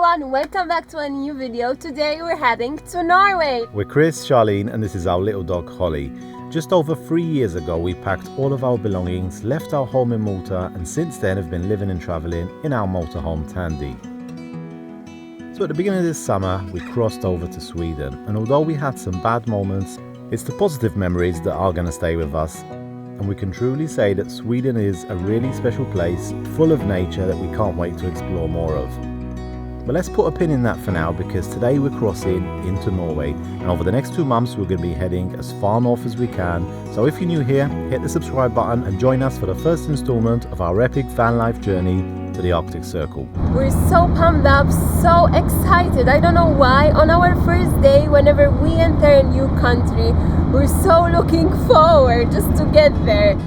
everyone, welcome back to a new video. Today we're heading to Norway. We're Chris, Charlene, and this is our little dog Holly. Just over 3 years ago we packed all of our belongings, left our home in Malta, and since then have been living and travelling in our motorhome Tandy. So at the beginning of this summer we crossed over to Sweden, and although we had some bad moments, it's the positive memories that are going to stay with us. And we can truly say that Sweden is a really special place, full of nature that we can't wait to explore more of. But let's put a pin in that for now, because today we're crossing into Norway, and over the next 2 months we're going to be heading as far north as we can. So if you're new here, hit the subscribe button and join us for the first installment of our epic van life journey to the Arctic Circle. We're so pumped up, so excited. I don't know why. On our first day, whenever we enter a new country, we're so looking forward just to get there.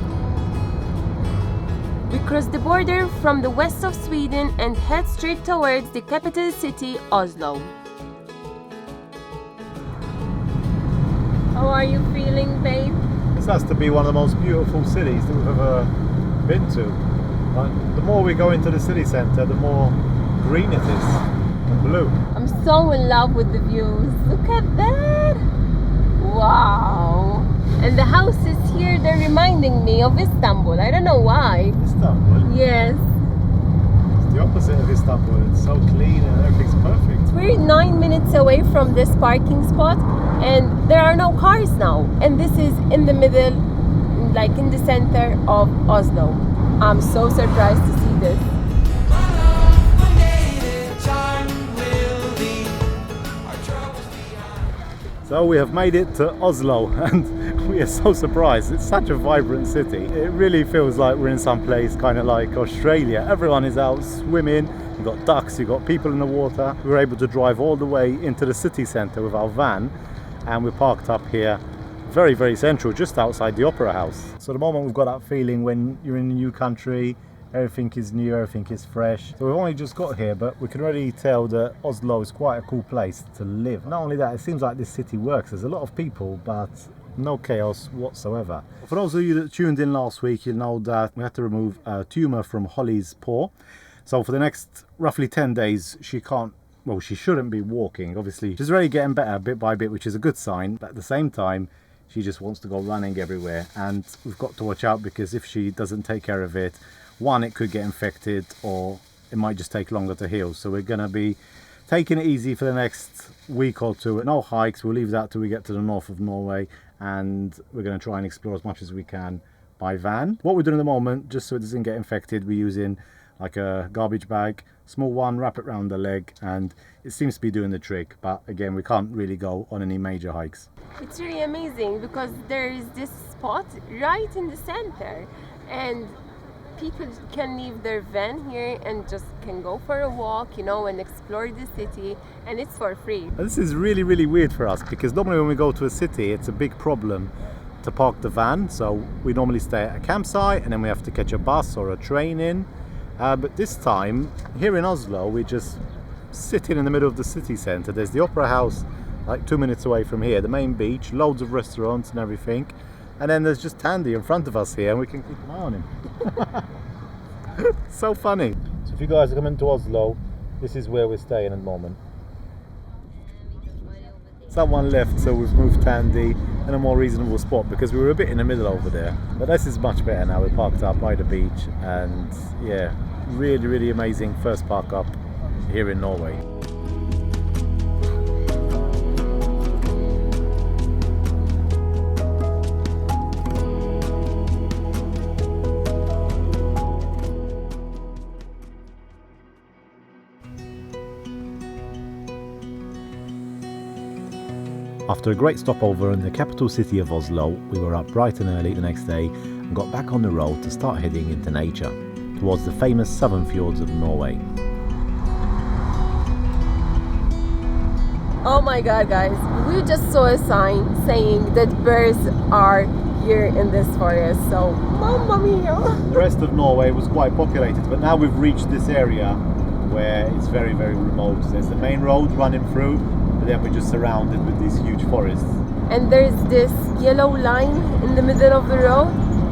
We cross the border from the west of Sweden and head straight towards the capital city, Oslo. How are you feeling, babe? This has to be one of the most beautiful cities that we've ever been to. The more we go into the city centre, the more green it is and blue. I'm so in love with the views. Look at that! Wow! And the houses here, they're reminding me of Istanbul. I don't know why. Istanbul? Yes. It's the opposite of Istanbul. It's so clean and everything's perfect. We're 9 minutes away from this parking spot and there are no cars now. And this is in the middle, like in the center of Oslo. I'm so surprised to see this. So we have made it to Oslo, and we are so surprised. It's such a vibrant city. It really feels like we're in some place kind of like Australia. Everyone is out swimming. You've got ducks, you've got people in the water. We were able to drive all the way into the city centre with our van, and we're parked up here very, very central, just outside the Opera House. So the moment we've got that feeling when you're in a new country, everything is new, everything is fresh. So we've only just got here, but we can already tell that Oslo is quite a cool place to live. Not only that, it seems like this city works. There's a lot of people, but no chaos whatsoever. For those of you that tuned in last week, you'll know that we had to remove a tumour from Holly's paw. So for the next roughly 10 days, she shouldn't be walking. Obviously, she's already getting better bit by bit, which is a good sign. But at the same time, she just wants to go running everywhere. And we've got to watch out, because if she doesn't take care of it, one, it could get infected, or it might just take longer to heal. So we're going to be taking it easy for the next week or two. No hikes. We'll leave that till we get to the north of Norway, and we're going to try and explore as much as we can by van. What we're doing at the moment, just so it doesn't get infected, we're using like a garbage bag, small one, wrap it around the leg, and it seems to be doing the trick. But again, we can't really go on any major hikes. It's really amazing because there is this spot right in the center, and people can leave their van here and just can go for a walk, you know, and explore the city, and it's for free. This is really, really weird for us, because normally when we go to a city, it's a big problem to park the van. So we normally stay at a campsite and then we have to catch a bus or a train in. But this time, here in Oslo, we're just sitting in the middle of the city centre. There's the Opera House like 2 minutes away from here, the main beach, loads of restaurants and everything. And then there's just Tandy in front of us here, and we can keep an eye on him. So funny. So if you guys are coming to Oslo, this is where we're staying at the moment. Someone left, so we've moved Tandy in a more reasonable spot, because we were a bit in the middle over there. But this is much better now. We're parked up by the beach, and yeah, really, really amazing first park up here in Norway. After a great stopover in the capital city of Oslo, we were up bright and early the next day and got back on the road to start heading into nature, towards the famous southern fjords of Norway. Oh my god, guys, we just saw a sign saying that bears are here in this forest, so mamma mia! The rest of Norway was quite populated, but now we've reached this area where it's very, very remote. There's the main road running through, but then we're just surrounded with these huge forests. And there's this yellow line in the middle of the road,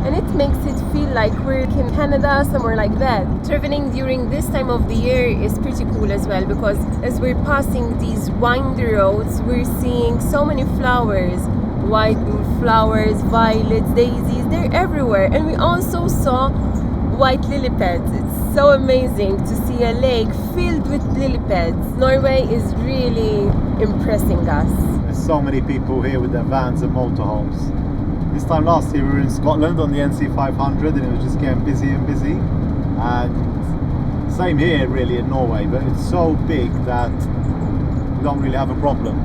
and it makes it feel like we're in Canada, somewhere like that. Traveling during this time of the year is pretty cool as well, because as we're passing these windy roads, we're seeing so many flowers, white flowers, violets, daisies, they're everywhere. And we also saw white lily pads. It's so amazing to see a lake filled with lily pads. Norway is really impressing us. There's so many people here with their vans and motorhomes. This time last year we were in Scotland on the NC 500 and it was just getting busy and busy. And same here really in Norway, but it's so big that we don't really have a problem.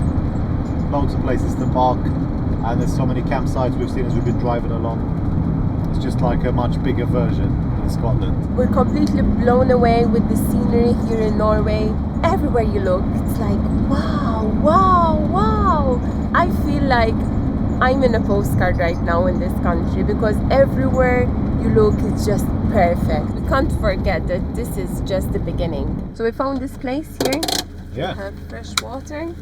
Loads of places to park, and there's so many campsites we've seen as we've been driving along. It's just like a much bigger version in Scotland. We're completely blown away with the scenery here in Norway. Everywhere you look, it's like wow, wow, wow. I feel like I'm in a postcard right now in this country, because everywhere you look it's just perfect. We can't forget that this is just the beginning. So we found this place here. Yeah. We have fresh water.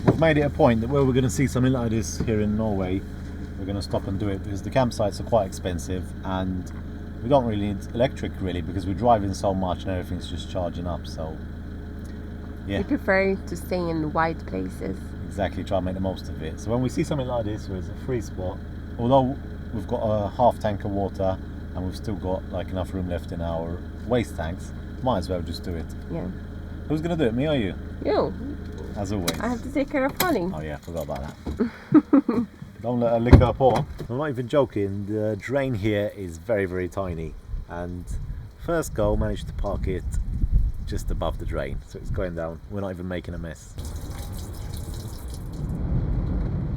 We've made it a point that where we're going to see something like this here in Norway, we're going to stop and do it, because the campsites are quite expensive and we don't really need electric really, because we're driving so much and everything's just charging up. So yeah, We prefer to stay in wide places. exactly, try and make the most of it. So when we see something like this where it's a free spot, although we've got a half tank of water and we've still got like enough room left in our waste tanks, might as well just do it. Yeah. Who's going to do it, me or you? You. As always. I have to take care of Holly. Oh yeah, forgot about that. Don't let her lick her paw. I'm not even joking, the drain here is very, very tiny, and first go managed to park it just above the drain, so it's going down. We're not even making a mess.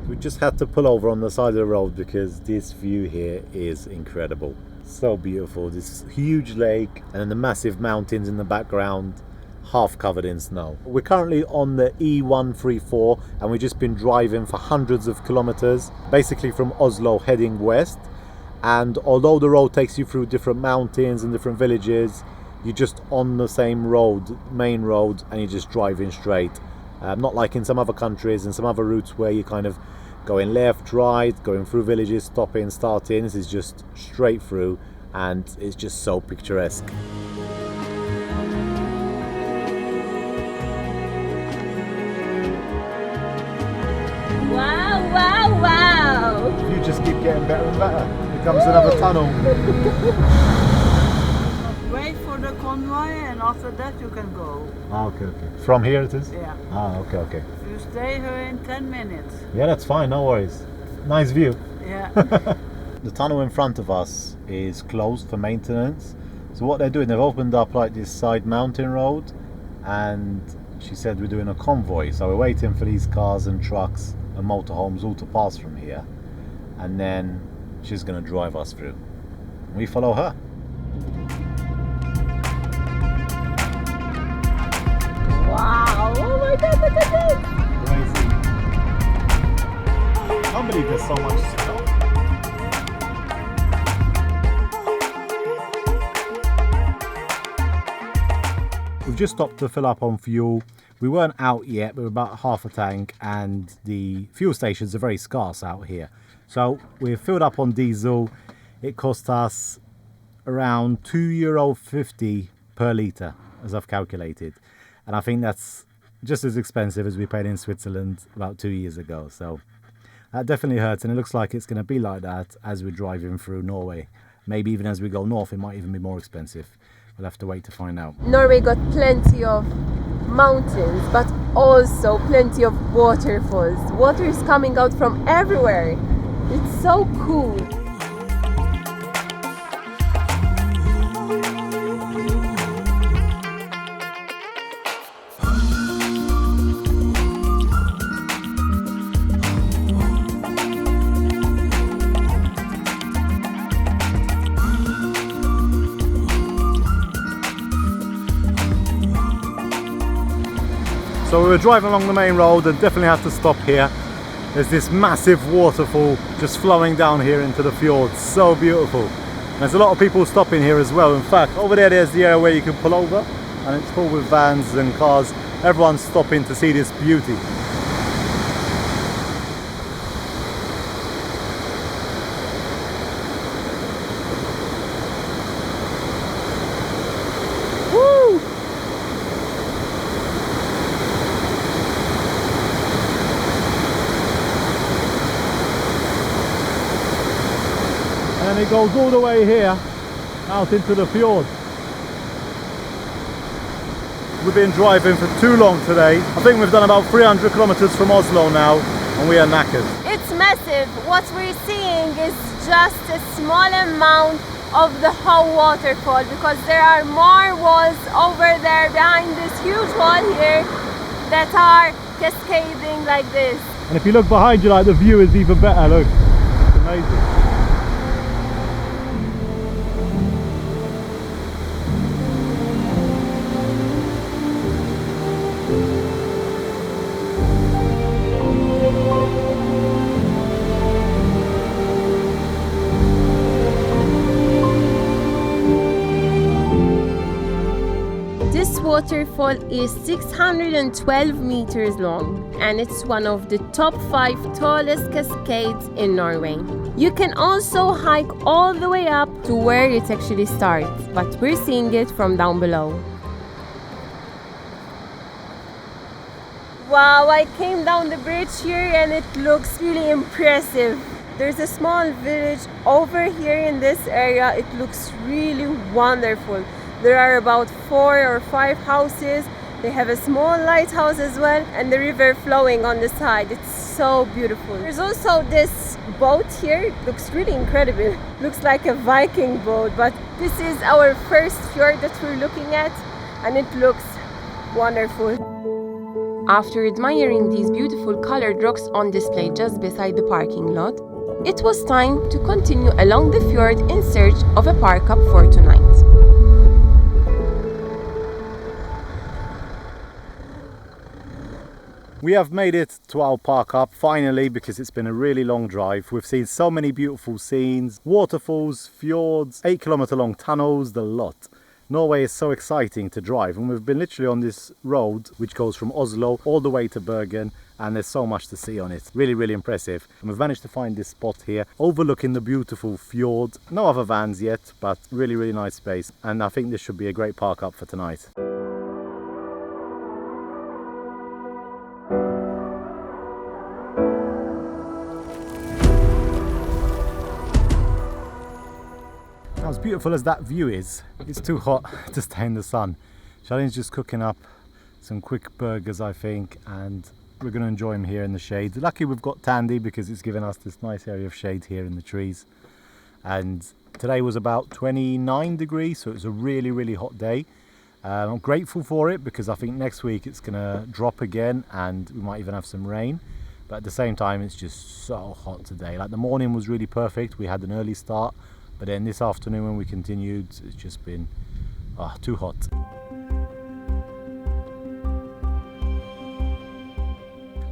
We just had to pull over on the side of the road because this view here is incredible. So beautiful, this huge lake and then the massive mountains in the background, half covered in snow. We're currently on the E134 and we've just been driving for hundreds of kilometers, basically from Oslo heading west. And although the road takes you through different mountains and different villages, you're just on the same road, main road, and you're just driving straight. Not like in some other countries and some other routes where you kind of going left, right, going through villages, stopping, starting. This is just straight through and it's just so picturesque. Wow, wow, wow! You just keep getting better and better. Here comes another tunnel. Wait for the convoy and after that you can go. Okay. From here it is? Yeah. Okay. You stay here in 10 minutes. Yeah, that's fine, no worries. Nice view. Yeah. The tunnel in front of us is closed for maintenance. So what they're doing, they've opened up like this side mountain road, and she said we're doing a convoy. So we're waiting for these cars and trucks and motorhomes all to pass from here, and then she's going to drive us through. We follow her. Wow! Oh my god, look at this! Crazy. I can't believe there's so much snow. We've just stopped to fill up on fuel. We weren't out yet, but we're about half a tank, and the fuel stations are very scarce out here. So we've filled up on diesel. It cost us around €2.50 per litre, as I've calculated. And I think that's just as expensive as we paid in Switzerland about 2 years ago. So that definitely hurts, and it looks like it's going to be like that as we're driving through Norway. Maybe even as we go north, it might even be more expensive. We'll have to wait to find out. Norway got plenty of mountains, but also plenty of waterfalls. Water is coming out from everywhere. It's so cool. So we were driving along the main road and definitely had to stop here. There's this massive waterfall just flowing down here into the fjord. So beautiful. And there's a lot of people stopping here as well. In fact, over there's the area where you can pull over, and it's full with vans and cars. Everyone's stopping to see this beauty. and it goes all the way here out into the fjord. We've been driving for too long today. I think we've done about 300 kilometers from Oslo now, and we are knackered. It's massive. What we're seeing is just a small amount of the whole waterfall, because there are more walls over there behind this huge wall here that are cascading like this. And if you look behind you, like, the view is even better. Look, it's amazing. This waterfall is 612 meters long, and it's one of the top 5 tallest cascades in Norway. You can also hike all the way up to where it actually starts, but we're seeing it from down below. Wow, I came down the bridge here and it looks really impressive. There's a small village over here in this area. It looks really wonderful. There are about 4 or 5 houses. They have a small lighthouse as well, and the river flowing on the side. It's so beautiful. There's also this boat here. It looks really incredible. Looks like a Viking boat, but this is our first fjord that we're looking at, and it looks wonderful. After admiring these beautiful colored rocks on display just beside the parking lot, it was time to continue along the fjord in search of a park up for tonight. We have made it to our park up finally, because it's been a really long drive. We've seen so many beautiful scenes, waterfalls, fjords, 8-kilometer long tunnels, the lot. Norway is so exciting to drive, and we've been literally on this road which goes from Oslo all the way to Bergen, and there's so much to see on it. Really, really impressive. And we've managed to find this spot here overlooking the beautiful fjord. No other vans yet, but really, really nice space, and I think this should be a great park up for tonight. As beautiful as that view is, it's too hot to stay in the sun. Shalin's just cooking up some quick burgers, I think, and we're going to enjoy them here in the shade. Lucky we've got Tandy, because it's given us this nice area of shade here in the trees. And today was about 29 degrees, so it was a really, really hot day. I'm grateful for it, because I think next week it's going to drop again and we might even have some rain. But at the same time, it's just so hot today. Like, the morning was really perfect. We had an early start. But then this afternoon when we continued, it's just been too hot.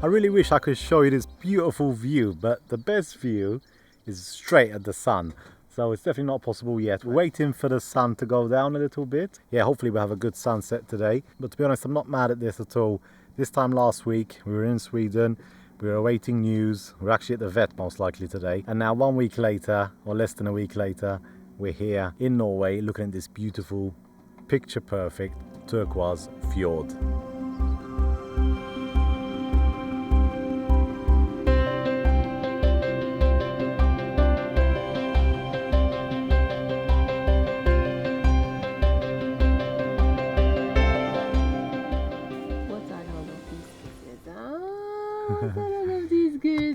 I really wish I could show you this beautiful view, but the best view is straight at the sun. So it's definitely not possible yet. We're waiting for the sun to go down a little bit. Yeah, hopefully we'll have a good sunset today. But to be honest, I'm not mad at this at all. This time last week, we were in Sweden. We were awaiting news. We're actually at the vet most likely today. And now 1 week later, or less than a week later, we're here in Norway looking at this beautiful, picture perfect turquoise fjord.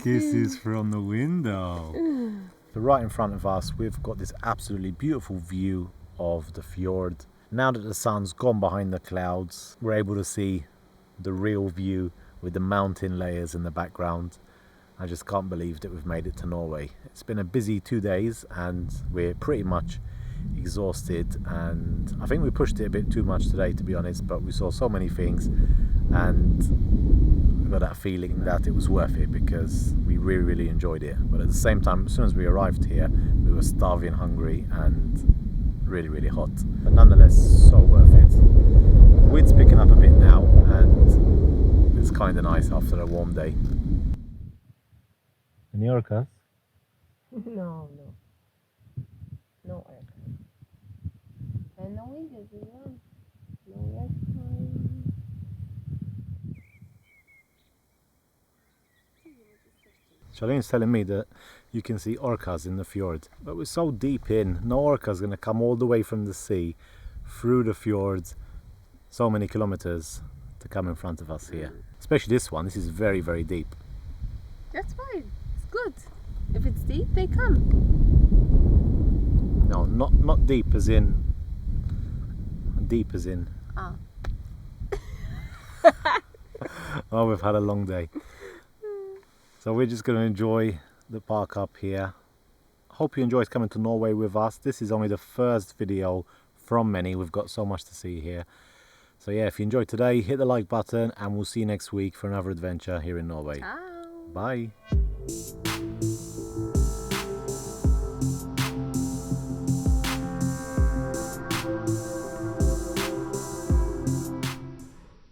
Kisses from the window. So right in front of us, we've got this absolutely beautiful view of the fjord. Now that the sun's gone behind the clouds, we're able to see the real view with the mountain layers in the background. I just can't believe that we've made it to Norway. It's been a busy 2 days and we're pretty much exhausted, and I think we pushed it a bit too much today, to be honest, but we saw so many things and we got that feeling that it was worth it, because we really, really enjoyed it. But at the same time, as soon as we arrived here, we were starving, hungry and really, really hot, but nonetheless so worth it. The wind's picking up a bit now and it's kind of nice after a warm day. Any orcas? No. No orcas. And no windows as well. No reptiles. Charlene's telling me that you can see orcas in the fjord, but we're so deep in, no orca's going to come all the way from the sea through the fjords so many kilometers to come in front of us here. Especially this one. This is very, very deep. That's fine. It's good. If it's deep, they come. No, not deep as in Ah. oh, we've had a long day. So we're just going to enjoy the park up here. Hope you enjoyed coming to Norway with us. This is only the first video from many. We've got so much to see here. So yeah, if you enjoyed today, hit the like button and we'll see you next week for another adventure here in Norway. Ciao. Bye.